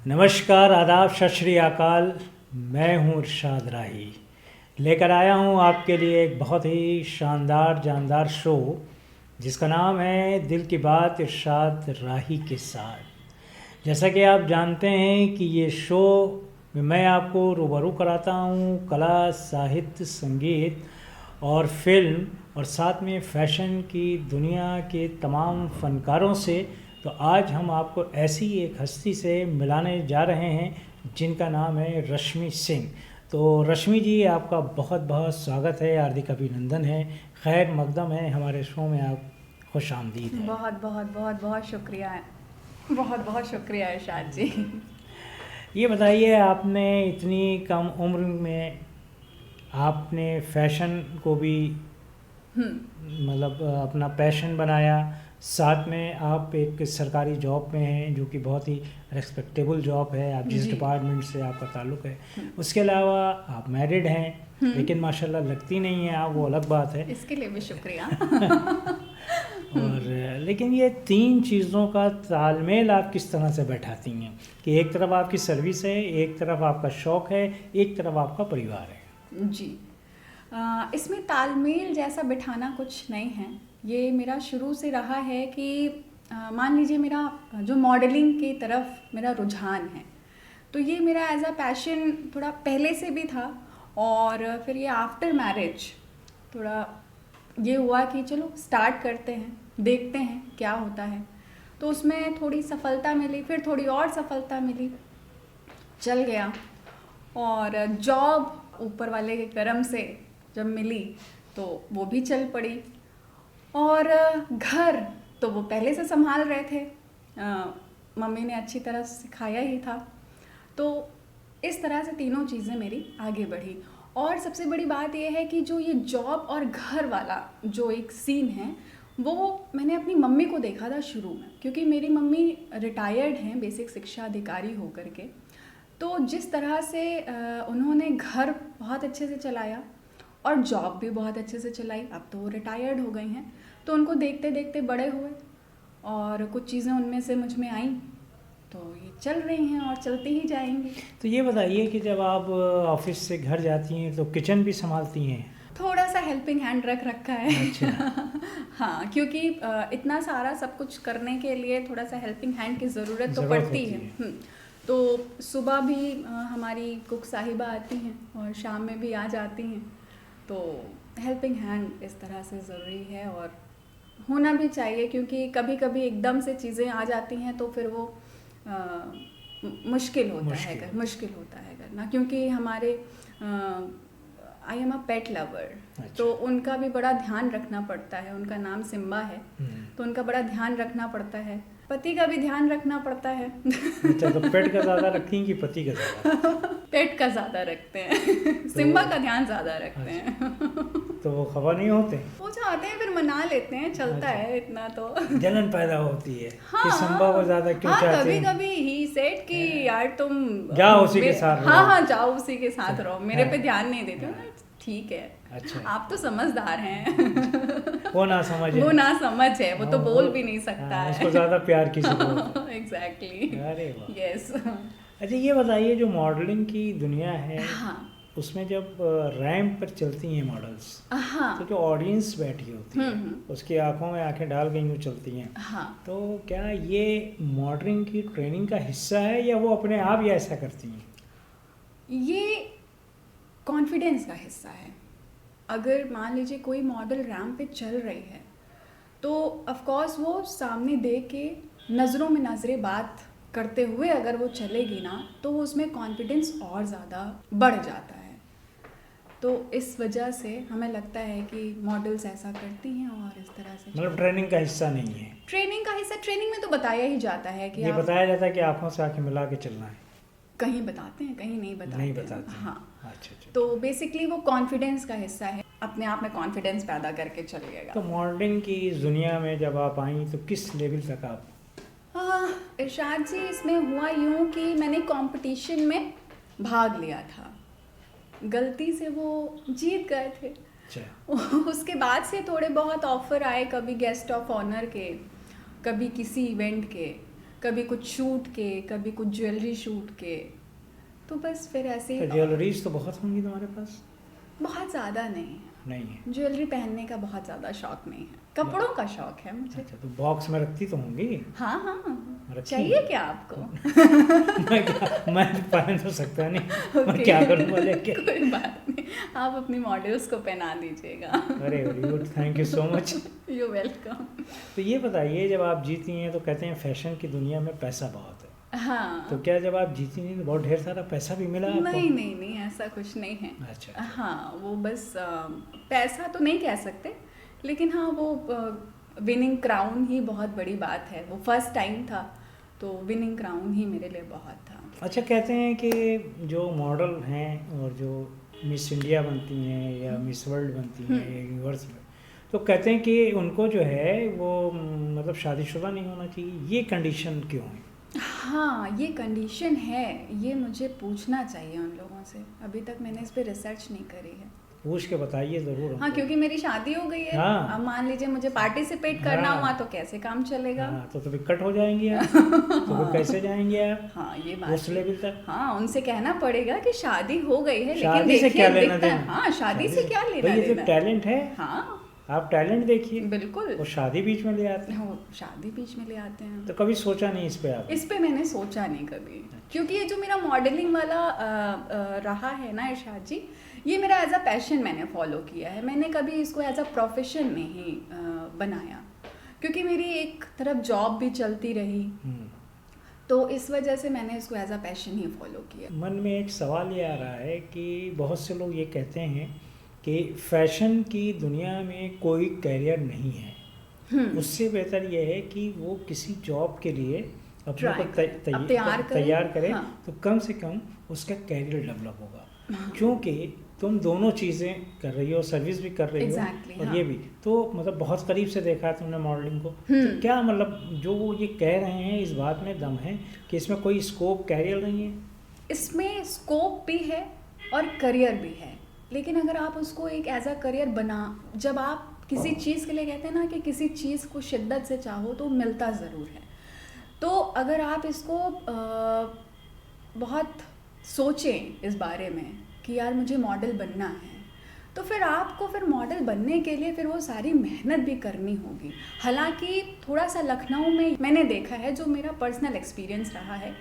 नमस्कार, आदाब, सत श्री अकाल। मैं हूँ इरशाद राही, लेकर आया हूँ आपके लिए एक बहुत ही शानदार जानदार शो जिसका नाम है दिल की बात इरशाद राही के साथ। जैसा कि आप जानते हैं कि ये शो में मैं आपको रूबरू कराता हूँ कला, साहित्य, संगीत और फिल्म और साथ में फैशन की दुनिया के तमाम फ़नकारों से। तो आज हम आपको ऐसी एक हस्ती से मिलाने जा रहे हैं जिनका नाम है रश्मि सिंह। तो रश्मि जी, आपका बहुत बहुत स्वागत है, हार्दिक अभिनंदन है, खैर मकदम है, हमारे शो में आप खुश आमदीद हैं। बहुत बहुत बहुत बहुत शुक्रिया, बहुत बहुत शुक्रिया इरशाद जी। ये बताइए, आपने इतनी कम उम्र में आपने फैशन को भी मतलब अपना पैशन बनाया, साथ में आप एक सरकारी जॉब में हैं जो कि बहुत ही रिस्पेक्टेबल जॉब है, आप जिस जी। डिपार्टमेंट से आपका ताल्लुक़ है। उसके अलावा आप मैरिड हैं, लेकिन माशाल्लाह लगती नहीं है आप, वो अलग बात है। इसके लिए भी शुक्रिया। और लेकिन ये तीन चीज़ों का तालमेल आप किस तरह से बैठाती हैं कि एक तरफ आपकी सर्विस है, एक तरफ आपका शौक़ है, एक तरफ आपका परिवार है? जी, इसमें तालमेल जैसा बिठाना कुछ नहीं है। ये मेरा शुरू से रहा है कि मान लीजिए मेरा जो मॉडलिंग की तरफ मेरा रुझान है, तो ये मेरा एज अ पैशन थोड़ा पहले से भी था। और फिर ये आफ्टर मैरिज थोड़ा ये हुआ कि चलो स्टार्ट करते हैं, देखते हैं क्या होता है। तो उसमें थोड़ी सफलता मिली, फिर थोड़ी और सफलता मिली, चल गया। और जॉब ऊपर वाले के करम से जब मिली तो वो भी चल पड़ी। और घर तो वो पहले से संभाल रहे थे, मम्मी ने अच्छी तरह सिखाया ही था। तो इस तरह से तीनों चीज़ें मेरी आगे बढ़ी। और सबसे बड़ी बात यह है कि जो ये जॉब और घर वाला जो एक सीन है, वो मैंने अपनी मम्मी को देखा था शुरू में, क्योंकि मेरी मम्मी रिटायर्ड हैं बेसिक शिक्षा अधिकारी होकर के। तो जिस तरह से उन्होंने घर बहुत अच्छे से चलाया और जॉब भी बहुत अच्छे से चलाई, अब तो वो रिटायर्ड हो गई हैं, तो उनको देखते देखते बड़े हुए और कुछ चीज़ें उनमें से मुझ में आईं, तो ये चल रही हैं और चलती ही जाएंगी। तो ये बताइए कि जब आप ऑफिस से घर जाती हैं तो किचन भी संभालती हैं? थोड़ा सा हेल्पिंग हैंड रख रखा है। अच्छा। हाँ, क्योंकि इतना सारा सब कुछ करने के लिए थोड़ा सा हेल्पिंग हैंड की ज़रूरत तो ज़रूरत पड़ती होती है। तो सुबह भी हमारी कुक साहिबा आती हैं और शाम में भी आ जाती हैं, तो हेल्पिंग हैंड इस तरह से ज़रूरी है और होना भी चाहिए, क्योंकि कभी कभी एकदम से चीज़ें आ जाती हैं तो फिर वो मुश्किल होता है करना, क्योंकि हमारे I am a pet lover. अच्छा। तो उनका भी बड़ा ध्यान रखना पड़ता है। उनका नाम सिम्बा है, तो उनका बड़ा ध्यान रखना पड़ता है, पति का भी ध्यान रखना पड़ता है। अच्छा, तो पेट का ज़्यादा रखती हैं कि पति का ज़्यादा? पेट का ज़्यादा रखते हैं। सिम्बा का ध्यान ज़्यादा रखते हैं। तो वो खफा नहीं होते? वो चाहते हैं, फिर मना लेते हैं, चलता अच्छा। है इतना तो। जलन पैदा होती है हाँ, कि संभा को ज़्यादा क्यों हाँ, चाहते कभी हैं? कभी ही सेट कि यार तुम जाओ उसी के साथ रहो। हाँ, जाओ उसी के साथ रहो, मेरे हाँ। पे ध्यान नहीं देते हो। ठीक है, अच्छा। आप तो समझदार हैं। वो ना समझ है। वो ना समझ है, वो तो हाँ, बोल भी नहीं सकता है। उसको ज़्यादा प्यार की ज़रूरत है। एग्जैक्टली। अरे वाह। यस। अच्छा, ये बताइए, जो मॉडलिंग की दुनिया है, हाँ उसमें जब रैंप पर चलती हैं मॉडल्स, हाँ तो जो ऑडियंस बैठी होती है उसकी आंखों में आंखें डाल के यूँ चलती हैं, हाँ। तो क्या ये मॉडलिंग की ट्रेनिंग का हिस्सा है या वो अपने आप ही ऐसा करती हैं? ये कॉन्फिडेंस का हिस्सा है। अगर मान लीजिए कोई मॉडल रैंप पे चल रही है, तो ऑफ कोर्स वो सामने देख के नज़रों में नज़रें बात करते हुए अगर वो चलेगी ना, तो उसमें कॉन्फिडेंस और ज़्यादा बढ़ जाता है। तो इस वजह से हमें लगता है कि मॉडल्स ऐसा करती हैं और इस तरह से मतलब ट्रेनिंग का हिस्सा नहीं है? ट्रेनिंग का हिस्सा, ट्रेनिंग में तो बताया ही जाता है कि ये आप बताया जाता है कि आंखों से आंखें मिला के चलना है? कहीं बताते हैं, कहीं नहीं बताते हैं। बताते हैं। हाँ। अच्छा। तो बेसिकली वो कॉन्फिडेंस का हिस्सा है, अपने आप में कॉन्फिडेंस पैदा करके चलिएगा। तो मॉडलिंग की दुनिया में जब आप आई तो किस लेवल तक आप? इरशाद जी, इसमें हुआ यूँ कि मैंने कंपटीशन में भाग लिया था, गलती से वो जीत गए थे। अच्छा। उसके बाद से थोड़े बहुत ऑफर आए, कभी गेस्ट ऑफ ऑनर के, कभी किसी इवेंट के, कभी कुछ शूट के, कभी कुछ ज्वेलरी शूट के, तो बस फिर ऐसे ही। ज्वेलरीज तो बहुत होंगी तुम्हारे पास? बहुत ज़्यादा नहीं है, नहीं है। ज्वेलरी पहनने का बहुत ज़्यादा शौक नहीं है, कपड़ों का शौक है मुझे। अच्छा, तो बॉक्स में रखती तो होंगी? हाँ हाँ, रखती चाहिए हैं? क्या आपको? मैं तो पहन तो सकता नहीं, मैं क्या करूँगा लेके? कोई बात नहीं, आप अपनी मॉडल्स को पहना दीजिएगा। अरे very good, thank you so much. You welcome. तो ये बताइए, जब आप जीती हैं तो कहते हैं फैशन की दुनिया में पैसा बहुत है, हाँ। तो क्या जब आप जीती नहीं तो बहुत ढेर सारा पैसा भी मिला आपको? नहीं नहीं नहीं, ऐसा कुछ नहीं है। अच्छा। हाँ, वो बस पैसा तो नहीं कह सकते, लेकिन हाँ वो विनिंग क्राउन ही बहुत बड़ी बात है। वो फर्स्ट टाइम था, तो विनिंग क्राउन ही मेरे लिए बहुत था। अच्छा, कहते हैं कि जो मॉडल हैं और जो मिस इंडिया बनती हैं या मिस वर्ल्ड बनती हैं या यूनिवर्स में, तो कहते हैं कि उनको जो है वो मतलब शादीशुदा नहीं होना चाहिए, ये कंडीशन क्यों है? हाँ, ये कंडीशन है, ये मुझे पूछना चाहिए उन लोगों से। अभी तक मैंने इस पे रिसर्च नहीं करी है। पूछ के बताइए ज़रूर। हाँ, क्योंकि मेरी शादी हो गई है। हाँ। अब मान लीजिए मुझे पार्टिसिपेट करना हाँ। हुआ तो कैसे काम चलेगा? हाँ, तो फिर कट हो जाएंगे आप। तो फिर कैसे जाएंगे आप हाँ, ये बात उस लेवल तक? हाँ, उनसे कहना पड़ेगा कि शादी हो गई है, लेकिन शादी से देखिए क्या लेना दिखता है। देना? हाँ, शादी से क्या लेना भाई, ये तो देना? टैलेंट है। हाँ, आप टैलेंट देखिए, बिल्कुल। और शादी बीच में ले आते हैं। वो शादी बीच में ले आते हैं। तो कभी सोचा नहीं इस पे आप? इस पे मैंने सोचा नहीं कभी, क्योंकि ये जो मेरा मॉडलिंग वाला रहा है ना इरशाद जी, ये मेरा एज अ पैशन मैंने फॉलो किया है। मैंने कभी इसको एज अ प्रोफेशन नहीं बनाया, क्योंकि मेरी एक तरफ जॉब भी चलती रही, तो इस वजह से मैंने इसको एज अ पैशन ही फॉलो किया। मन में एक सवाल ये आ रहा है कि बहुत से लोग ये कहते हैं कि फैशन की दुनिया में कोई कैरियर नहीं है, उससे बेहतर ये है कि वो किसी जॉब के लिए अपने को तैयार करे। हाँ। तो कम से कम उसका कैरियर डेवलप होगा। हाँ। क्योंकि तुम दोनों चीज़ें कर रही हो, सर्विस भी कर रही हो और हाँ। ये भी तो मतलब बहुत करीब से देखा है तुमने मॉडलिंग को। तो क्या मतलब जो वो ये कह रहे हैं, इस बात में दम है कि इसमें कोई स्कोप कैरियर नहीं है? इसमें स्कोप भी है और करियर भी है, लेकिन अगर आप उसको एक एज अ करियर जब आप किसी चीज़ के लिए कहते हैं ना कि किसी चीज़ को शिद्दत से चाहो तो मिलता ज़रूर है। तो अगर आप इसको बहुत सोचें इस बारे में कि यार मुझे मॉडल बनना है, तो फिर आपको फिर मॉडल बनने के लिए फिर वो सारी मेहनत भी करनी होगी। हालांकि थोड़ा सा लखनऊ में मैंने देखा है, जो मेरा पर्सनल एक्सपीरियंस रहा है,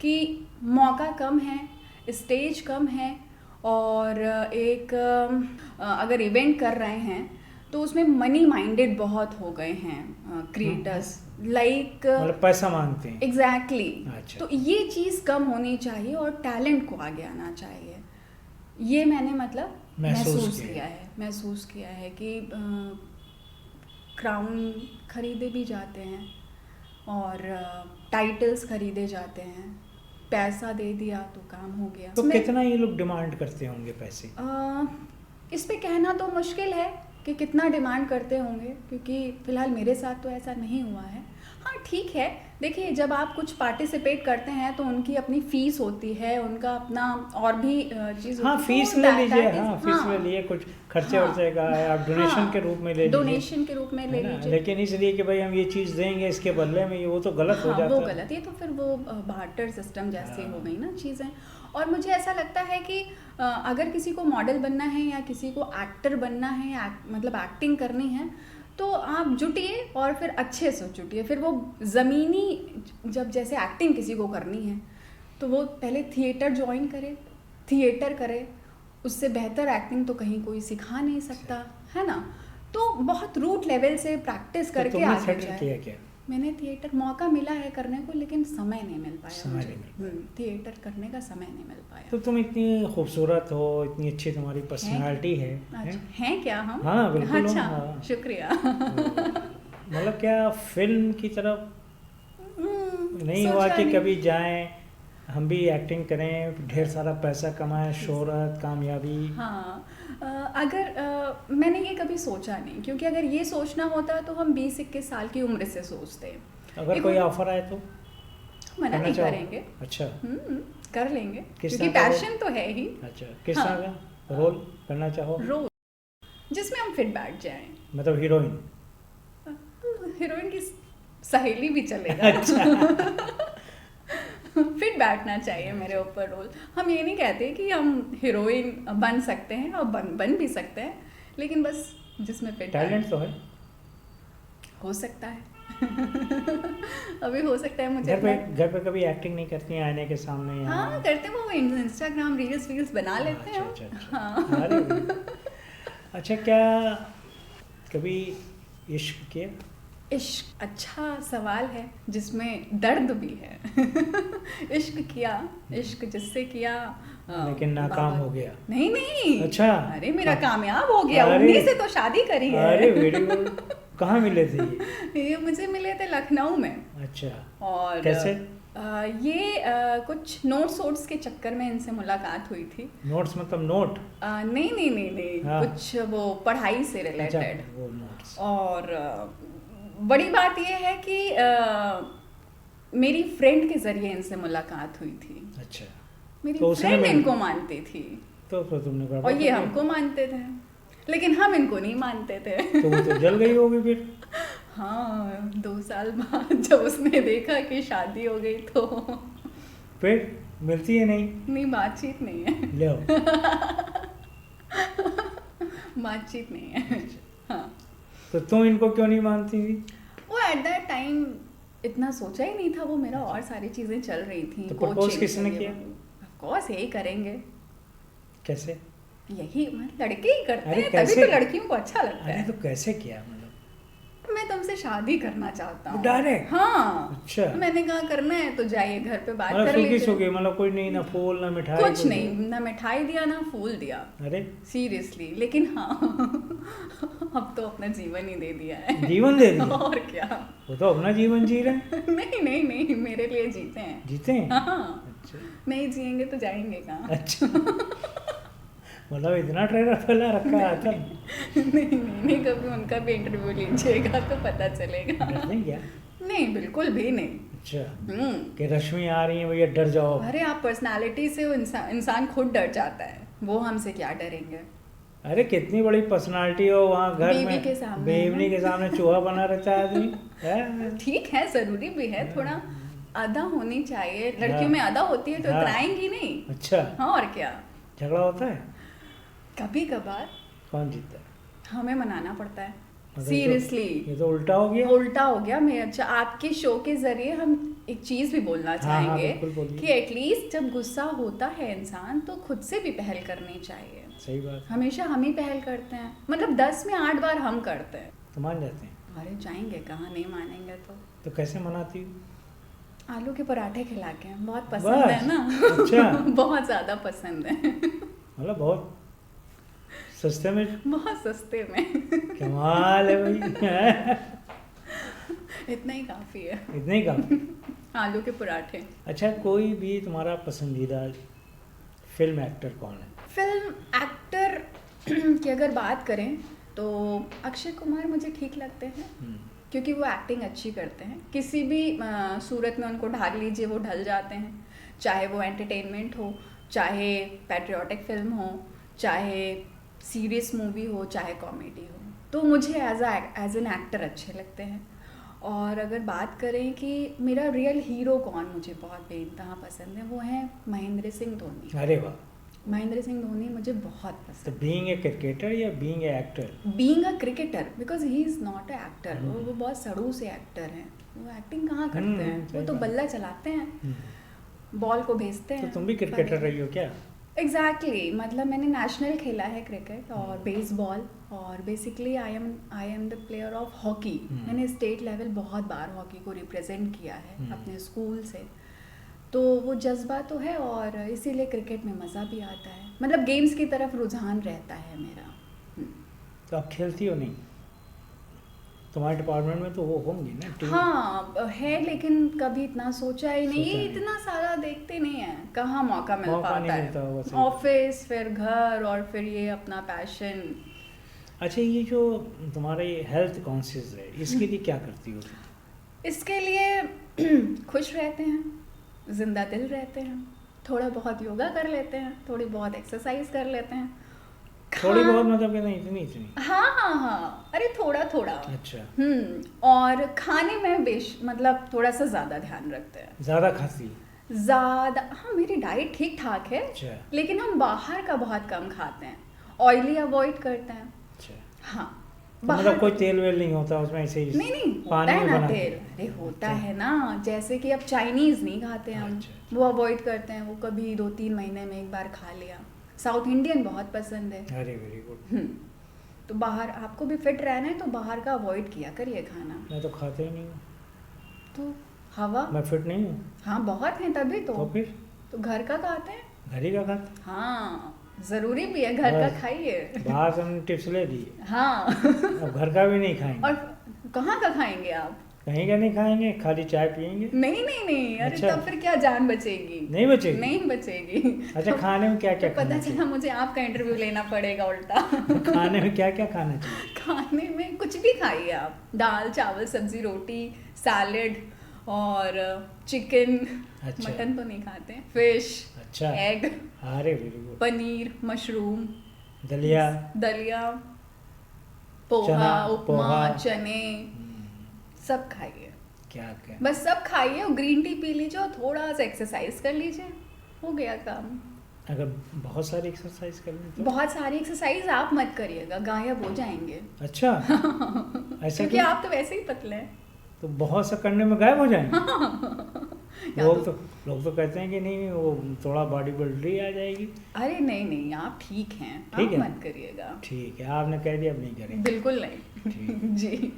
कि मौका कम है, स्टेज कम है, और एक अगर इवेंट कर रहे हैं तो उसमें मनी माइंडेड बहुत हो गए हैं क्रिएटर्स, लाइक मतलब पैसा मांगते हैं। एग्जैक्टली। अच्छा। तो ये चीज़ कम होनी चाहिए और टैलेंट को आगे आना चाहिए। ये मैंने मतलब महसूस किया है कि क्राउन खरीदे भी जाते हैं और टाइटल्स खरीदे जाते हैं, पैसा दे दिया तो काम हो गया। तो कितना ये लोग डिमांड करते होंगे पैसे? इस पे कहना तो मुश्किल है कि कितना डिमांड करते होंगे, क्योंकि फ़िलहाल मेरे साथ तो ऐसा नहीं हुआ है। हाँ ठीक है, देखिए जब आप कुछ पार्टिसिपेट करते हैं तो उनकी अपनी फ़ीस होती है, उनका अपना और भी चीज़। हाँ, फीस ले लीजिए। हाँ, फीस ले लिए, कुछ खर्चे वर्चे का है, आप डोनेशन के रूप में ले लीजिए। डोनेशन के रूप में ले लीजिए। लेकिन इसलिए कि भाई हम ये चीज़ देंगे इसके बदले में, वो तो गलत हो जाता है। वो गलत है, तो फिर वो बार्टर सिस्टम जैसे हो गई ना चीज़ें। और मुझे ऐसा लगता है कि अगर किसी को मॉडल बनना है या किसी को एक्टर बनना है या मतलब एक्टिंग करनी है, तो आप जुटिए और फिर अच्छे से जुटिए। फिर वो ज़मीनी, जब जैसे एक्टिंग किसी को करनी है तो वो पहले थिएटर ज्वाइन करे, थिएटर करे। उससे बेहतर एक्टिंग तो कहीं कोई सिखा नहीं सकता, है ना। तो बहुत रूट लेवल से प्रैक्टिस करके आगे जाए। क्या? मैंने थिएटर मौका मिला है करने को, लेकिन समय नहीं मिल पाया मुझे। थिएटर करने का समय नहीं मिल पाया। तो तुम इतनी खूबसूरत हो, इतनी अच्छी तुम्हारी पर्सनालिटी है। अच्छा, हैं क्या हम? हाँ बिल्कुल। अच्छा, हाँ। शुक्रिया। मतलब क्या फिल्म की तरफ नहीं हुआ कि कभी जाएं, हम भी एक्टिंग करें, ढेर सारा पैसा कमाएं, शोहरत, कामयाबी? हाँ, अगर मैंने ये कभी सोचा नहीं, क्योंकि अगर ये सोचना होता तो हम 20-21 साल की उम्र से सोचते। अगर कोई ऑफर आए तो मना नहीं करेंगे। अच्छा, कर लेंगे, क्योंकि पैशन तो है ही। अच्छा, किस तरह का रोल करना चाहो? रोल जिसमें हम फिट बैठ जाएं। मतलब हीरोइन? हीरोइन की सहेली भी चलेगा। अच्छा। फिट बैठना चाहिए मेरे ऊपर रोल। हम ये नहीं कहते कि हम हीरोइन बन सकते हैं, और बन भी सकते हैं, लेकिन बस जिसमें फिट टैलेंट तो है। हो सकता है। अभी हो सकता है मुझे घर पे कभी एक्टिंग नहीं करती हैं आईने के सामने? हाँ करते हैं, वो इंस्टाग्राम रील्स बना लेते हैं। अच्छा, अच्छा, हाँ। अरे अच्छा, क्या कभी इश्क किया? इश्क अच्छा सवाल है जिसमें दर्द भी है। इश्क किया, इश्क जिससे किया, लेकिन नाकाम हो गया। नहीं। अच्छा। अरे मेरा कामयाब हो गया, उन्हीं से तो शादी करी है। अरे वेरी गुड। कहाँ मिले थे ये मुझे मिले थे लखनऊ में। अच्छा। और कैसे? ये कुछ नोट्स के चक्कर में इनसे मुलाकात हुई थी। नोट्स मतलब नोट? नहीं। हाँ। कुछ वो पढ़ाई से रिलेटेड। वो नोट्स। और बड़ी बात ये है कि मेरी फ्रेंड के जरिए इनसे मुलाकात हुई थी। अच्छा। मेरी तो फ्रेंड इनको मानती थी, तो फिर तुमने और ये हमको मानते थे, लेकिन हम इनको नहीं मानते थे। तो वो तो जल गई होगी फिर। हाँ 2 साल बाद जब उसने देखा कि शादी हो गई तो फिर मिलती है नहीं, बातचीत नहीं है। ले बातचीत नहीं है। हाँ। तो तुम इनको क्यों नहीं मानती थी? वो एट दैट टाइम इतना सोचा ही नहीं था, वो मेरा और सारी चीजें चल रही थी। तो प्रपोज किसने किया? ऑफ कोर्स यही करेंगे। कैसे? यही लड़के ही करते हैं, कैसे? तभी तो लड़कियों को अच्छा लगता है। तो कैसे किया मतलब? मैं तुमसे शादी करना चाहता हूँ। डायरेक्ट? हाँ। अच्छा। मैंने कहा करना है तो जाइए घर पे बात कर लीजिए। मतलब कोई नहीं, ना फूल ना मिठाई? कुछ नहीं, ना मिठाई दिया ना फूल दिया। अरे सीरियसली, लेकिन हाँ अब तो अपना जीवन ही दे दिया है। जीवन दे दिया? और क्या, वो तो अपना जीवन जी रहे हैं। नहीं मेरे लिए जीते हैं। जीते हैं? हाँ। अच्छा। नहीं जिएंगे तो जाएंगे कहाँ। अच्छा। मतलब इतना ट्रेलर फैला रखा है आजकल। नहीं, कभी उनका भी इंटरव्यू लीजिएगा तो पता चलेगा। नहीं क्या? नहीं बिल्कुल भी नहीं। अच्छा। कि रश्मि आ रही है भैया डर जाओ? अरे आप पर्सनालिटी से, वो इंसान खुद डर जाता है, वो हमसे क्या डरेंगे। अरे कितनी बड़ी पर्सनालिटी हो वहाँ घर में, बीवी के सामने, बेवनी के सामने चूहा बना रहता है आदमी। ठीक है, जरूरी भी है, थोड़ा अदा होनी चाहिए। लड़कियों में अदा होती है तो इतराएंगी नहीं। अच्छा। हाँ और क्या। झगड़ा होता है कभी कभार। कौन जीतता है? हमें मनाना पड़ता है। मतलब सीरियसली ये तो उल्टा हो गया। उल्टा हो गया। मैं अच्छा आपके शो के जरिए हम एक चीज भी बोलना चाहेंगे कि एटलीस्ट जब गुस्सा होता है इंसान तो खुद से भी पहल करनी चाहिए। सही बात। हमेशा हम ही पहल करते हैं, मतलब 10 में 8 बार हम करते हैं तो मान जाते हैं। अरे जाएंगे कहाँ, नहीं मानेंगे तो कैसे मनाती हूँ? आलू के पराठे खिला के, बहुत पसंद है ना। अच्छा। बहुत ज्यादा पसंद है। मतलब बहुत सस्ते में? बहुत सस्ते में। कमाल है भाई। इतना ही काफी है। इतना ही काफी? आलू के पराठे। अच्छा, कोई भी तुम्हारा पसंदीदा फिल्म एक्टर कौन है? फिल्म एक्टर की अगर बात करें तो अक्षय कुमार मुझे ठीक लगते हैं, क्योंकि वो एक्टिंग अच्छी करते हैं। किसी भी सूरत में उनको ढाल लीजिए वो ढल जाते हैं, चाहे वो एंटरटेनमेंट हो, चाहे पैट्रियोटिक फिल्म हो, चाहे सीरियस मूवी हो, चाहे कॉमेडी हो। तो मुझे एज एन एक्टर अच्छे लगते हैं। और अगर बात करें कि मेरा रियल हीरो कौन मुझे बहुत बेइंतहा पसंद है, वो है महेंद्र सिंह धोनी। अरे वाह। महेंद्र सिंह धोनी मुझे बहुत पसंद। तो बीइंग ए क्रिकेटर या being a actor? Being a cricketer, because he is not a actor. वो बहुत सड़ू से एक्टर हैं, वो एक्टिंग कहाँ करते हैं, वो तो बल्ला चलाते हैं, बॉल को भेजते हैं। तो तुम भी क्रिकेटर रही हो क्या? एग्जैक्टली मतलब मैंने नेशनल खेला है क्रिकेट और बेसबॉल, और basically I am the player of hockey. मैंने स्टेट लेवल बहुत बार हॉकी को रिप्रेजेंट किया है अपने स्कूल से, तो वो जज्बा तो है और इसीलिए क्रिकेट में मज़ा भी आता है। मतलब गेम्स की तरफ रुझान रहता है मेरा। तो आप खेलती हो नहीं? तुम्हारे डिपार्टमेंट में तो वो होंगी ना टीम? हाँ है, लेकिन कभी इतना सोचा ही नहीं। इतना सारा देखते नहीं है, कहाँ मौका मिल पाता है। ऑफिस, फिर घर, और फिर ये अपना पैशन। अच्छा, ये जो तुम्हारा ये हेल्थ कॉन्शियस है, इसके लिए क्या करती हो? इसके लिए खुश रहते हैं, जिंदा दिल रहते हैं, थोड़ा बहुत योगा कर लेते हैं, थोड़ी बहुत एक्सरसाइज कर लेते हैं, थोड़ी बहुत मतलब कि नहीं इतनी इतनी? हाँ हाँ हाँ, अरे थोड़ा थोड़ा। अच्छा। और खाने में मतलब थोड़ा सा ज़्यादा ध्यान रखते हैं। ज़्यादा खाती? ज़्यादा, हाँ मेरी डाइट ठीक ठाक है। अच्छा। लेकिन हम बाहर का बहुत कम खाते हैं, ऑयली अवॉइड करते हैं। अच्छा। हाँ, तो बाहर मतलब कोई तेल वेल नहीं होता उसमें, ऐसे ही नहीं होता पानी है में ना बना तेल, के? अरे होता अच्छा। है ना। जैसे कि अब चाइनीज़ नहीं खाते हम, अच्छा। वो अवॉइड करते हैं, वो कभी 2-3 महीने में एक बार खा लिया। साउथ इंडियन बहुत पसंद है। अरे वेरी गुड। तो बाहर आपको भी फिट रहना है तो बाहर का अवॉइड किया करिए खाना। मैं तो खाता ही नहीं हूँ। तो हवा, मैं फिट नहीं हूँ। हाँ बहुत हैं तभी तो फिर तो घर का खाते हैं। घर ही का खाते? हाँ ज़रूरी भी है, घर का बस खाइए। बाहर से हमने टिप्स ले दी, हाँ अब घर का भी नहीं और खाएंगे। कहाँ का खाएंगे आप? कहीं का नहीं खाएंगे, खाली चाय पियेंगे। नहीं नहीं नहीं, अरे अच्छा। तब फिर क्या जान बचेगी? नहीं बचेगी? नहीं बचेगी। अच्छा, खाने में क्या क्या तो पता खाना चला चाहिए? मुझे आपका इंटरव्यू लेना पड़ेगा उल्टा। खाने में क्या क्या खाना चाहिए? खाने में कुछ भी खाइए आप, दाल चावल सब्जी रोटी सैलेड और चिकन। अच्छा। मटन तो नहीं खाते हैं, फिश, अच्छा। एग, अरे वेरी गुड। पनीर, मशरूम, दलिया? दलिया, पोहा, चना, उपमा, पोहा। चने, सब खाइए। क्या क्या? बस सब खाइए और ग्रीन टी पी लीजिए और थोड़ा सा एक्सरसाइज कर लीजिए, हो गया काम। अगर बहुत सारी एक्सरसाइज करनी तो? बहुत सारी एक्सरसाइज आप मत करिएगा, गायब हो जाएंगे। अच्छा। ऐसा क्योंकि क्यों? आप तो वैसे ही पतले हैं। तो बहुत सा करने में गायब हो जाएंगे? या लोग तो कहते हैं कि नहीं वो थोड़ा बॉडी बिल्डरी आ जाएगी। अरे नहीं नहीं, आप ठीक हैं, ठीक आप है। मत करिएगा। ठीक है, आपने कह दिया, अब नहीं करेंगे। बिल्कुल नहीं। ठीक। जी।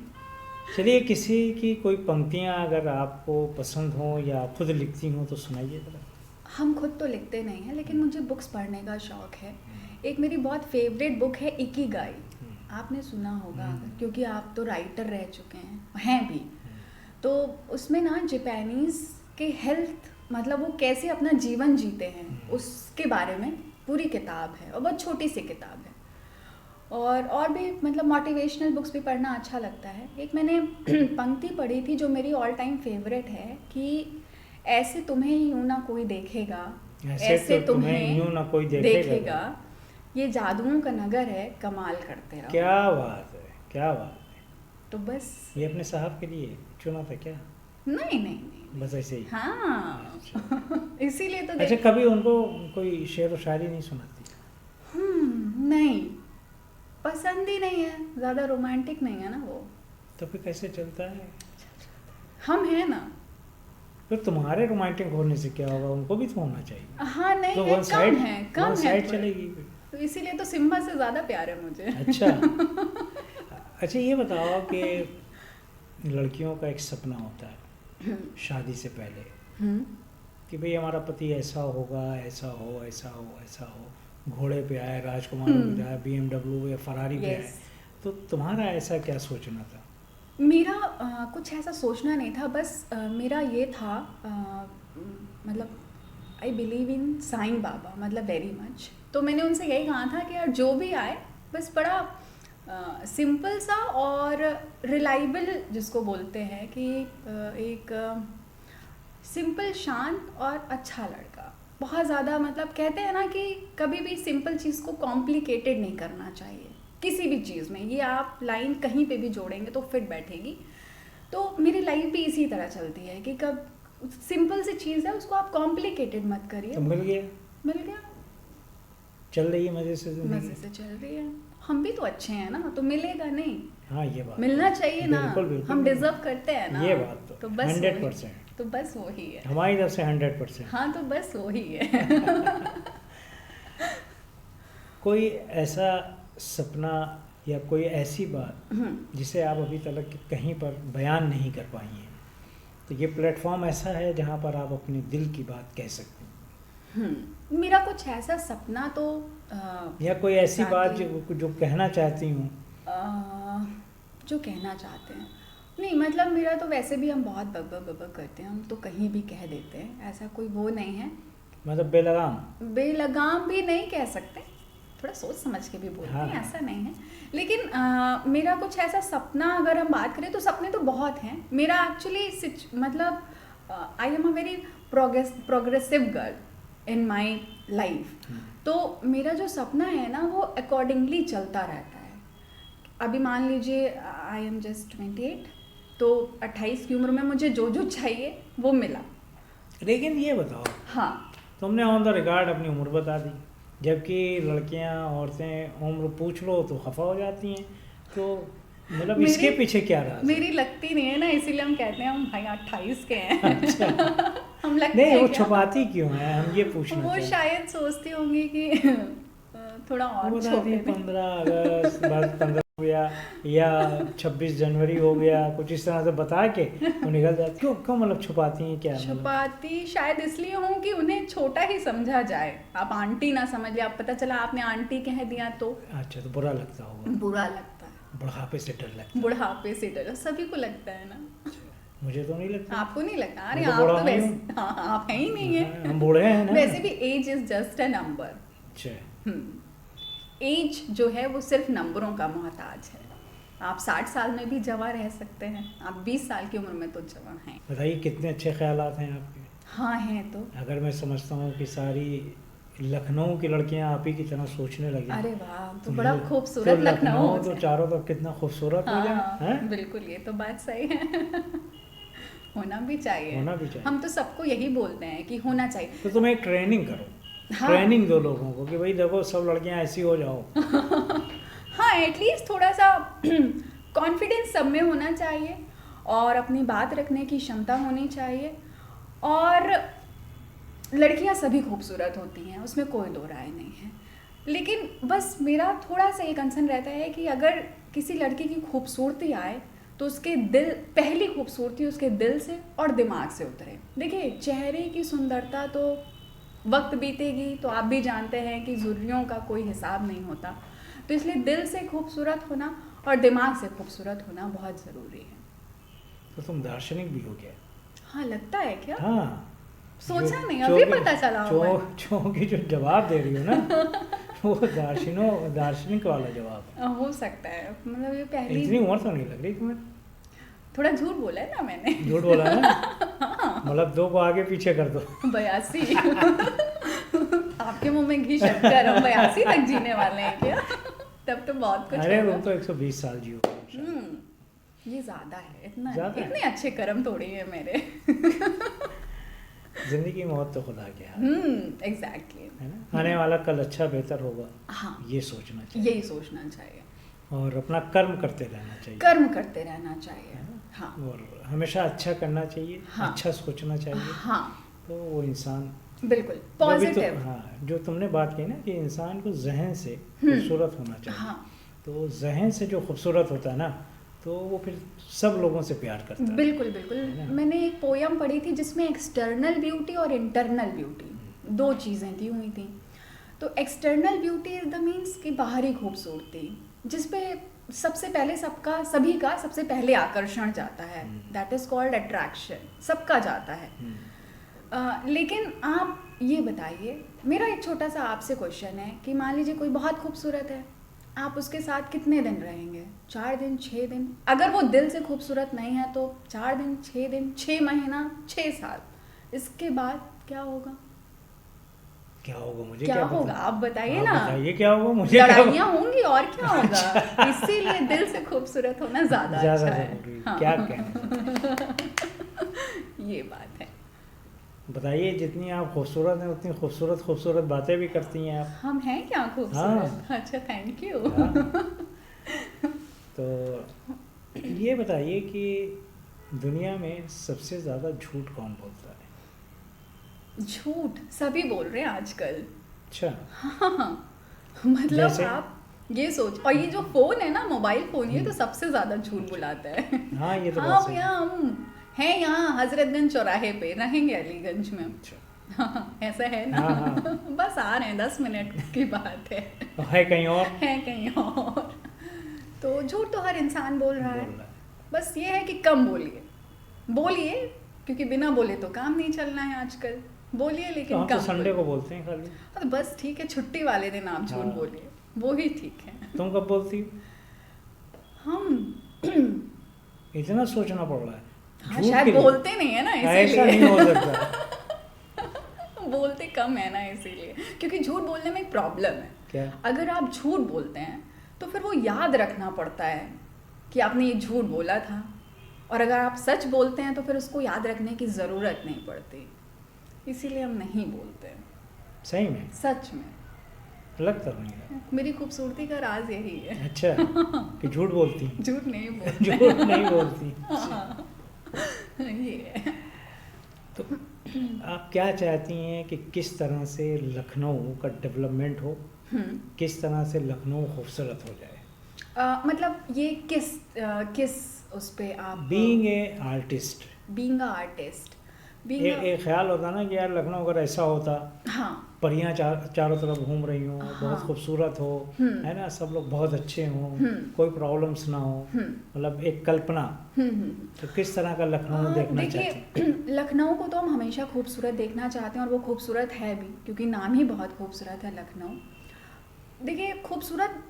चलिए, किसी की कोई पंक्तियाँ अगर आपको पसंद हो या खुद लिखती हो तो सुनाइए जरा। हम खुद तो लिखते नहीं हैं, लेकिन मुझे बुक्स पढ़ने का शौक है। एक मेरी बहुत फेवरेट बुक है इकिगाई, आपने सुना होगा क्योंकि आप तो राइटर रह चुके हैं भी। तो उसमें ना जापानीज़ के हेल्थ, मतलब वो कैसे अपना जीवन जीते हैं उसके बारे में पूरी किताब है, और बहुत छोटी सी किताब है। और भी मतलब मोटिवेशनल बुक्स भी पढ़ना अच्छा लगता है। एक मैंने पंक्ति पढ़ी थी जो मेरी ऑल टाइम फेवरेट है कि ऐसे तुम्हें यूं ना कोई देखेगा, ऐसे तो तुम्हें यूं ना कोई देखेगा, ये जादुओं का नगर है, कमाल करते रहो। क्या बात है, क्या बात है। तो बस ये अपने साहब के लिए चुना था क्या? नहीं नहीं नहीं, बस ऐसे ही? हाँ। अच्छा। इसीलिए तो अच्छा, कभी उनको कोई शेर व शायरी नहीं सुनाती? नहीं, पसंद ही नहीं है, ज़्यादा रोमांटिक नहीं है ना वो। तो फिर कैसे चलता है? हम हैं ना। फिर तुम्हारे रोमांटिक होने से क्या होगा, उनको भी तो होना चाहिए। हाँ नहीं तो है, वन साइड कम है साइड थोड़ा। चलेगी। तो इसीलिए तो सिम्बा से ज़्यादा प्यार है मुझे। अच्छा। अच्छा, ये बताओ कि लड़कियों का एक सपना होता है शादी से पहले कि भाई हमारा पति ऐसा होगा, ऐसा हो, ऐसा हो, ऐसा हो, घोड़े पे आए, राजकुमार पे आए, BMW या फरारी पे आए। तो तुम्हारा ऐसा क्या सोचना था? मेरा कुछ ऐसा सोचना नहीं था, बस मेरा ये था, मतलब I believe in Sai Baba, मतलब वेरी मच। तो मैंने उनसे यही कहा था कि यार जो भी आए बस बड़ा सिंपल सा और रिलायबल, जिसको बोलते हैं कि एक सिंपल, शांत और अच्छा लड़का। बहुत ज़्यादा मतलब कहते हैं ना कि कभी भी सिंपल चीज़ को कॉम्प्लिकेटेड नहीं करना चाहिए किसी भी चीज़ में। ये आप लाइन कहीं पे भी जोड़ेंगे तो फिट बैठेगी। तो मेरी लाइफ भी इसी तरह चलती है कि कब सिंपल सी चीज़ है उसको आप कॉम्प्लिकेटेड मत करिए। तो मिल गया? मिल गया, चल रही है मज़े से? मज़े से चल रही है। हम भी तो अच्छे हैं ना, तो मिलेगा नहीं? हाँ, ये बात मिलना चाहिए ना। बिल्कुल, बिल्कुल, हम डिजर्व करते हैं ना। ये बात तो बस 100%। तो बस वही है हमारी तरफ से 100%। हाँ, तो बस वही है। कोई ऐसा सपना या कोई ऐसी बात जिसे आप अभी तक कहीं पर बयान नहीं कर पाई हैं, तो ये प्लेटफॉर्म ऐसा है जहाँ पर आप अपने दिल की बात कह सकते हैं। मेरा कुछ ऐसा सपना तो या कोई ऐसी बात जो कहना चाहती हूँ, जो कहना चाहते हैं। नहीं मतलब मेरा तो वैसे भी हम बहुत बक करते हैं, हम तो कहीं भी कह देते हैं, ऐसा कोई वो नहीं है। मतलब बेलगाम भी नहीं कह सकते, थोड़ा सोच समझ के भी बोलते हैं, ऐसा नहीं है। लेकिन मेरा कुछ ऐसा सपना अगर हम बात करें तो सपने तो बहुत हैं। मेरा एक्चुअली मतलब I am a very progressive girl in my life. तो मेरा जो सपना है ना वो अकॉर्डिंगली चलता रहता है। अभी मान लीजिए आई एम जस्ट 28, तो 28 की उम्र में मुझे जो जो चाहिए वो मिला। लेकिन ये बताओ, हाँ, तुमने ऑन द रिकॉर्ड अपनी उम्र बता दी, जबकि लड़कियां औरतें उम्र पूछ लो तो खफा हो जाती हैं, तो मतलब इसके मेरी पीछे क्या राज है? मेरी लगती नहीं है ना, इसीलिए हम कहते हैं हम भाई 28 के हैं। अच्छा। हम लगते नहीं, हैं वो क्या? छुपाती क्यों है, हम ये पूछना वो चाहते हैं। शायद सोचती होंगी कि थोड़ा वो और बताती छोटे है में। 15 अगस्त, बस 15 हो गया या 26 जनवरी हो गया, कुछ इस तरह से बता के वो निकल जाती। क्यों क्यों मतलब छुपाती हैं क्या मतलब? छुपाती शायद इसलिए हूँ कि उन्हें छोटा ही समझा जाए, आप आंटी ना समझ ले। आप पता चला आपने आंटी कह दिया तो अच्छा, तो बुरा लगता होगा, बुरा लगता है, बुढ़ापे से डर लगता है। बुढ़ापे से डर सभी को लगता है ना। मुझे तो नहीं लगता। आपको नहीं लगता? अरे मैं तो आप बूढ़ा तो नहीं वैसे, हूँ। हाँ आप हैं ही नहीं है। हम बूढ़े हैं ना। वैसे भी age is just a number. अच्छा। एज जो है वो सिर्फ नंबरों का मोहताज है। आप 60 साल में भी जवां रह सकते हैं, आप 20 साल की उम्र में तो जवां हैं। बताइए कितने अच्छे ख्यालात हैं आपके। हाँ हैं तो। अगर मैं समझता हूँ कि सारी लखनऊ की लड़कियां आप ही की तरह सोचने लगी, अरे वाह, तो तो बड़ा ये- खूबसूरत तो लखनऊ हो तो जाए। चारों तरफ कितना खूबसूरत हो जाए, हाँ हैं? बिल्कुल, ये तो बात सही है। होना भी चाहिए। होना भी चाहिए। हम तो सबको यही बोलते हैं कि होना चाहिए। तो तुम एक ट्रेनिंग करो, हाँ। ट्रेनिंग दो लोगों को कि भाई देखो सब लड़कियां ऐसी हो जाओ। हाँ, एटलीस्ट थोड़ा सा कॉन्फिडेंस सब में होना चाहिए और अपनी बात रखने की क्षमता होनी चाहिए। और लड़कियां सभी खूबसूरत होती हैं, उसमें कोई दो राय नहीं है। लेकिन बस मेरा थोड़ा सा ये कंसर्न रहता है कि अगर किसी लड़की की खूबसूरती आए तो उसके दिल, पहली खूबसूरती उसके दिल से और दिमाग से उतरे। देखिए, चेहरे की सुंदरता तो वक्त बीतेगी तो आप भी जानते हैं कि झुर्रियों का कोई हिसाब नहीं होता। तो इसलिए दिल से खूबसूरत होना और दिमाग से खूबसूरत होना बहुत ज़रूरी है। तो तुम दार्शनिक भी हो क्या? हाँ, लगता है क्या? हाँ। सोचा नहीं, अभी पता चला हुआ है। की जो जवाब दे रही हो ना वो दार्शनिक वाला जवाब है। हो सकता है, मतलब ये पहली इतनी उम्र तो नहीं लग रही तुम्हें। थोड़ा झूठ बोला है ना मैंने। झूठ बोला है ना? मतलब 2 को आगे पीछे कर दो। 82। आपके मुंह में घी शक्कर, हम 82 तक जीने वाले हैं क्या? तब तो बहुत कुछ अरे होगा। तुम तो 120 साल जियो। ये ज्यादा है, इतना ज्यादा है? इतने अच्छे कर्म थोड़ी है मेरे। जिंदगी मौत तो खुदा के हाथ, एग्जैक्टली। है ना? आने वाला कल अच्छा बेहतर होगा, हाँ, ये सोचना चाहिए यही सोचना चाहिए और अपना कर्म करते रहना चाहिए। कर्म करते रहना चाहिए। हाँ और हमेशा अच्छा करना चाहिए, हाँ। अच्छा सोचना चाहिए। हाँ, तो वो इंसान बिल्कुल जो भी पॉजिटिव। हाँ, जो तुमने बात की ना कि इंसान को जहन से खूबसूरत होना चाहिए। हाँ, तो जहन से जो खूबसूरत होता है ना, तो वो फिर सब लोगों से प्यार करता है। बिल्कुल बिल्कुल। है ना? मैंने एक पोयम पढ़ी थी जिसमें एक्सटर्नल ब्यूटी और इंटरनल ब्यूटी दो चीज़ें दी हुई थी। तो external beauty is the means की बाहरी खूबसूरती, जिसपे सबसे पहले सभी का सबसे पहले आकर्षण जाता है। दैट इज कॉल्ड अट्रैक्शन, सबका जाता है। लेकिन आप ये बताइए, मेरा एक छोटा सा आपसे क्वेश्चन है कि मान लीजिए कोई बहुत खूबसूरत है, आप उसके साथ कितने दिन रहेंगे? 4 दिन, 6 दिन? अगर वो दिल से खूबसूरत नहीं है तो 4 दिन, 6 दिन, 6 महीना, 6 साल, इसके बाद क्या होगा? क्या होगा मुझे क्या पता? होगा आप बताइए आप ना। बताइए क्या होगा मुझे क्या लड़ाइयाँ होंगी और क्या होगा। इसीलिए दिल से खूबसूरत होना ज्यादा अच्छा है। जरूरी है। हाँ। क्या कहना ये बात है। बताइए, जितनी आप खूबसूरत हैं उतनी खूबसूरत बातें भी करती हैं आप। हम हैं क्या खूबसूरत? अच्छा, थैंक यू। हाँ। तो ये बताइए कि दुनिया में सबसे ज़्यादा झूठ कौन बोलता है? झूठ सभी बोल रहे हैं आजकल। अच्छा। हाँ, मतलब जैसे? आप ये सोच, और ये जो फोन है ना, मोबाइल फोन, ये तो सबसे ज्यादा झूठ बुलाता है। हाँ, ये तो हाँ बात सही भैया, है। हम हैं यहाँ हजरतगंज चौराहे पे, रहेंगे अलीगंज में। अच्छा। हाँ, ऐसा है ना। हाँ, हाँ। बस आ रहे हैं, 10 मिनट की बात है। तो है कहीं और है कहीं और। तो झूठ तो हर इंसान बोल रहा है। बोल रहा है। बस ये है कि कम बोलिए, क्योंकि बिना बोले तो काम नहीं चलना है आजकल। बोलिए तो लेकिन हम तो कम संडे बोलिए। को बोलते हैं खाली। हाँ, तो बस ठीक है, छुट्टी वाले दिन आप झूठ हाँ। बोलिए, वो ही ठीक है। तुम कब बोलती हो? हम इतना सोचना पड़ रहा है। हाँ, झूठ शायद के लिए। बोलते नहीं है ना, ऐसा इसीलिए। नहीं हो सकता। बोलते कम है ना, इसीलिए। क्योंकि झूठ बोलने में एक प्रॉब्लम है। क्या? अगर आप झूठ बोलते हैं तो फिर वो याद रखना पड़ता है कि आपने ये झूठ बोला था, और अगर आप सच बोलते हैं तो फिर उसको याद रखने की ज़रूरत नहीं पड़ती, इसीलिए हम नहीं बोलते। सही में? सच में। लगता नहीं है। मेरी खूबसूरती का राज यही है। अच्छा, कि झूठ बोलती हैं? झूठ नहीं बोलती। झूठ नहीं बोलती। हाँ, ये है। तो आप क्या चाहती हैं कि किस तरह से लखनऊ का डेवलपमेंट हो, किस तरह से लखनऊ खूबसूरत हो जाए? मतलब ये किस उस पे आप being a artist, being a artist, एक ख्याल होता ना कि यार लखनऊ अगर ऐसा होता, हाँ, परियां चारों तरफ घूम रही हों, हाँ, बहुत खूबसूरत हो, है ना, सब लोग बहुत अच्छे हों, कोई प्रॉब्लम्स ना हो, मतलब एक कल्पना, तो किस तरह का लखनऊ देखना चाहते हैं? लखनऊ को तो हम हमेशा खूबसूरत देखना चाहते हैं, और वो खूबसूरत है भी, क्योंकि नाम ही बहुत खूबसूरत है लखनऊ। देखिए, खूबसूरत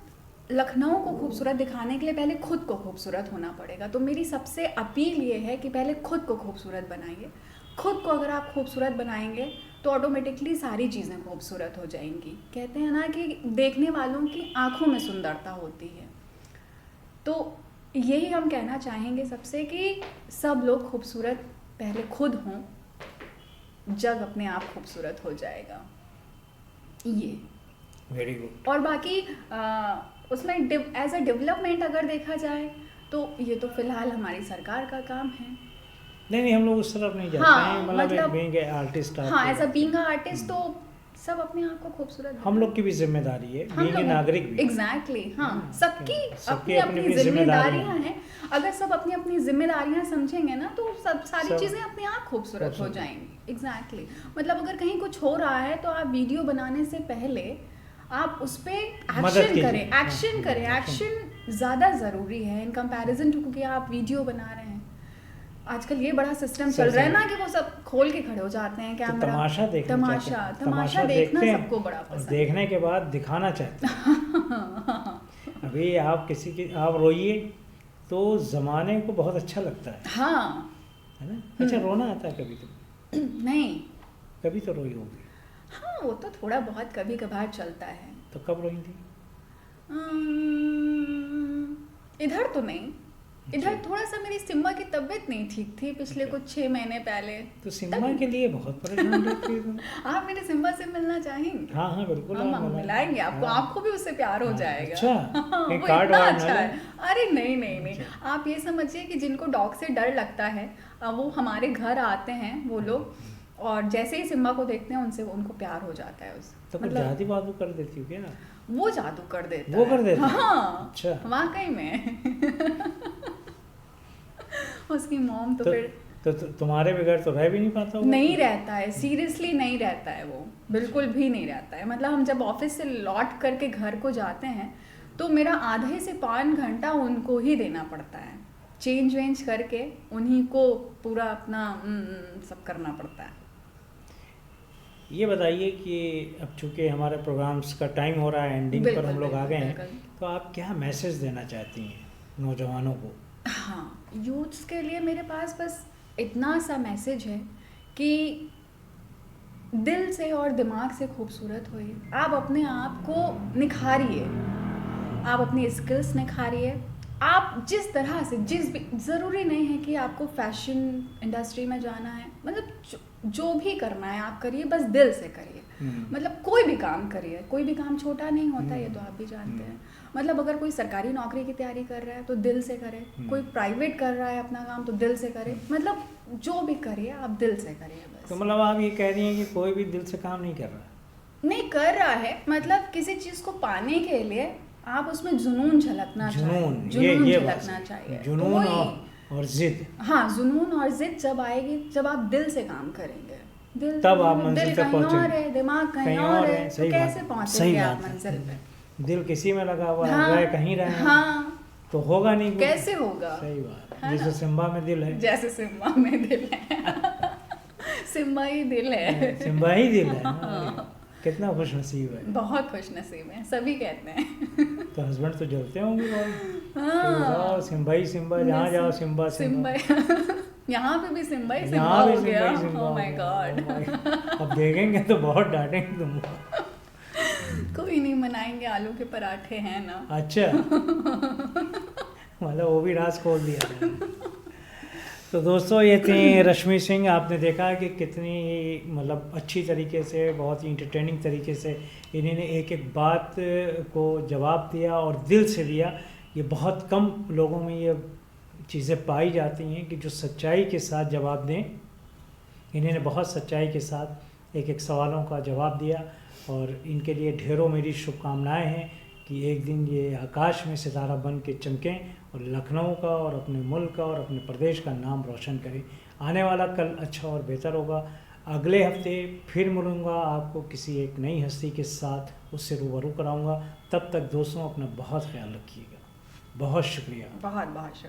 लखनऊ को खूबसूरत दिखाने के लिए पहले खुद को खूबसूरत होना पड़ेगा। तो मेरी सबसे अपील ये है कि पहले खुद को खूबसूरत बनाइए। खुद को अगर आप खूबसूरत बनाएंगे तो ऑटोमेटिकली सारी चीज़ें खूबसूरत हो जाएंगी। कहते हैं ना कि देखने वालों की आंखों में सुंदरता होती है। तो यही हम कहना चाहेंगे सबसे कि सब लोग खूबसूरत पहले खुद हों, जग अपने आप खूबसूरत हो जाएगा। ये वेरी गुड। और बाकी उसमें एज अ डेवलपमेंट अगर देखा जाए तो ये तो फिलहाल हमारी सरकार का काम है। नहीं, हम लोग उस तरफ नहीं जाते हैं, मतलब बीइंग ए आर्टिस्ट। हाँ, as a being a artist तो सब अपने आप को खूबसूरत, हम लोग की भी जिम्मेदारी है, बीइंग ए नागरिक भी। एग्जैक्टली, हाँ, सबकी अपनी अपनी जिम्मेदारियां हैं। अगर सब अपनी अपनी जिम्मेदारियां समझेंगे ना तो सब सारी चीज़ें अपने आप खूबसूरत हो जाएंगी। एग्जैक्टली। मतलब अगर कहीं कुछ हो रहा है तो आप वीडियो बनाने से पहले आप उस पर एक्शन करें। एक्शन ज़्यादा ज़रूरी है इन कंपैरिजन टू, क्योंकि आप वीडियो बना रहे हैं। आजकल ये बड़ा सिस्टम चल रहा है ना कि वो सब खोल के खड़े हो जाते हैं कैमरा, तो तमाशा देखना सबको बड़ा पसंद है। देखने के बाद दिखाना चाहते हैं। अभी आप किसी की आप रोइए तो ज़माने को बहुत अच्छा लगता है। हाँ, है ना? अच्छा, रोना आता है कभी तो? नहीं, कभी तो रोई होगी। हाँ, वो तो थोड़ा बहुत कभी कभार चलता है। तो कब रोई थी? इधर तो नहीं। इधर थोड़ा सा मेरी सिम्बा की तबीयत नहीं ठीक थी पिछले कुछ 6 महीने पहले। तो सिम्बा के लिए बहुत परेशान रहती है तुम। आप मेरे सिम्बा से मिलना चाहेंगे? हाँ हाँ बिल्कुल, हम मिलाएंगे आपको। आपको भी उससे प्यार हो जाएगा। अच्छा, वो कार्ड इतना अच्छा है। अरे नहीं, आप ये समझिए कि जिनको डॉग से डर लगता है वो हमारे घर आते हैं वो लोग, और जैसे ही सिम्बा को देखते हैं उनको प्यार हो जाता है उससे। तो मतलब जादू वादू कर देती हो क्या? वो जादू कर देता है। वो कर देता है? हाँ, अच्छा, वाकई में। उसकी मॉम तो फिर तो तुम्हारे बगैर तो रह भी नहीं पाता होगा? नहीं रहता है, सीरियसली नहीं रहता है, वो बिल्कुल भी नहीं रहता है। मतलब हम जब ऑफिस से लौट करके घर को जाते हैं तो मेरा आधे से 5 घंटा उनको ही देना पड़ता है, चेंज वेंज करके उन्हीं को पूरा अपना सब करना पड़ता है। ये बताइए कि अब चूँकि हमारे प्रोग्राम्स का टाइम हो रहा है, एंडिंग पर हम लोग आ गए हैं, तो आप क्या मैसेज देना चाहती हैं नौजवानों को? हाँ, यूथ्स के लिए मेरे पास बस इतना सा मैसेज है कि दिल से और दिमाग से खूबसूरत होइए। आप अपने आप को निखारिए, आप अपनी स्किल्स निखारिए। आप जिस तरह से ज़रूरी नहीं है कि आपको फैशन इंडस्ट्री में जाना है, मतलब जो भी करना है आप करिए, बस दिल से करिए। मतलब कोई भी काम करिए, कोई भी काम छोटा नहीं होता, ये तो आप भी जानते हैं। मतलब अगर कोई सरकारी नौकरी की तैयारी कर रहा है तो दिल से करे, कोई प्राइवेट कर रहा है अपना काम तो दिल से करे। मतलब जो भी करिए आप दिल से करिए बस। तो मतलब आप ये कह रही हैं कि कोई भी दिल से काम नहीं कर रहा? नहीं कर रहा है, मतलब किसी चीज़ को पाने के लिए आप उसमें जुनून झलकना चाहिए। जुनून और जिद। हाँ, जुनून और जिद जब आएगी, जब आप दिल से काम करेंगे, दिल तब आप मंजिल तक पहुंचेंगे। दिमाग कहीं और है, तो कैसे पहुंचेंगे आप मंजिल पे? दिल किसी में लगा हुआ है, कहीं रहे, हाँ, तो होगा नहीं, कैसे होगा? सही बात। जैसे सिम्बा में दिल है, जैसे सिम्बा में दिल है। सिम्बा ही दिल है, सिम्बा ही दिल है। कितना खुश नसीब है। बहुत खुश नसीब है, सभी कहते हैं। तो हस्बैंड तो जलते होंगे बहुत। हाँ, सिम्बा ही सिम्बा, जहाँ जाओ सिम्बा सिम्बा। यहाँ पे भी सिम्बा ही सिम्बा यहाँ भी हो गया। सिम्बा ही सिम्बा ओह माय हो गया। गॉड। Oh my- अब देखेंगे तो बहुत डांटेंगे तुमको। कोई नहीं, मनाएंगे, आलू के पराठे हैं ना। अच्छा, मतलब वो भी राज खोल दिया है। तो दोस्तों ये थी रश्मि सिंह। आपने देखा कि कितनी मतलब अच्छी तरीके से, बहुत ही इंटरटेनिंग तरीके से इन्होंने एक एक बात को जवाब दिया और दिल से दिया। ये बहुत कम लोगों में ये चीज़ें पाई जाती हैं कि जो सच्चाई के साथ जवाब दें। इन्होंने बहुत सच्चाई के साथ एक एक सवालों का जवाब दिया और इनके लिए ढेरों मेरी शुभकामनाएं हैं कि एक दिन ये आकाश में सितारा बन के चमकें और लखनऊ का और अपने मुल्क का और अपने प्रदेश का नाम रोशन करें। आने वाला कल अच्छा और बेहतर होगा। अगले हफ्ते फिर मिलूँगा आपको किसी एक नई हस्ती के साथ, उससे रूबरू कराऊँगा। तब तक दोस्तों अपना बहुत ख्याल रखिएगा। बहुत शुक्रिया। बहुत बहुत शुक्रिया।